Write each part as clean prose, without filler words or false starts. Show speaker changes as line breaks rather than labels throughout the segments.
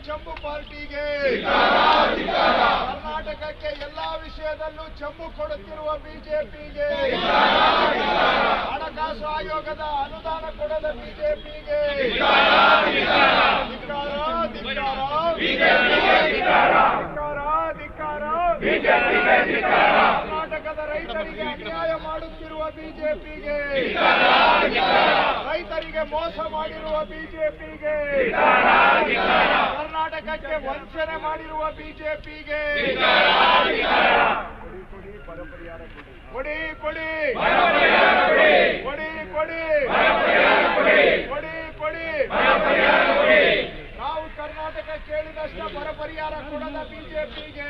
ಚೆಂಬು ಪಾರ್ಟಿಗೆ, ಕರ್ನಾಟಕಕ್ಕೆ ಎಲ್ಲಾ ವಿಷಯದಲ್ಲೂ ಚೆಂಬು ಕೊಡುತ್ತಿರುವ ಬಿಜೆಪಿಗೆ, ಹಣಕಾಸು ಆಯೋಗದ ಅನುದಾನ ಕೊಡದ ಬಿಜೆಪಿಗೆ ಕರ್ನಾಟಕದ ರೈತರಿಗೆ ಅನ್ಯಾಯ ಮಾಡುತ್ತಿರುವ ಬಿಜೆಪಿಗೆ, ರೈತರಿಗೆ ಮೋಸ ಮಾಡಿರುವ ಬಿಜೆಪಿಗೆ, ಕರ್ನಾಟಕಕ್ಕೆ ವಂಚನೆ ಮಾಡಿರುವ ಬಿಜೆಪಿಗೆ ಕೊಡಿ ಕೊಡಿ ಕೊಡಿ ಕೊಡಿ ಕೊಡಿ ಕೊಡಿ. ನಾವು ಕರ್ನಾಟಕ ಕೇಳಿದಷ್ಟ ಬರ ಪರಿಹಾರ ಕೊಡದ ಬಿಜೆಪಿಗೆ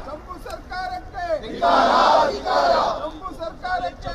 ಜಮ್ಮು ಸರ್ಕಾರಕ್ಕೆ ಜಮ್ಮು ಸರ್ಕಾರಕ್ಕೆ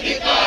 ಧಿಕ್ಕಾರ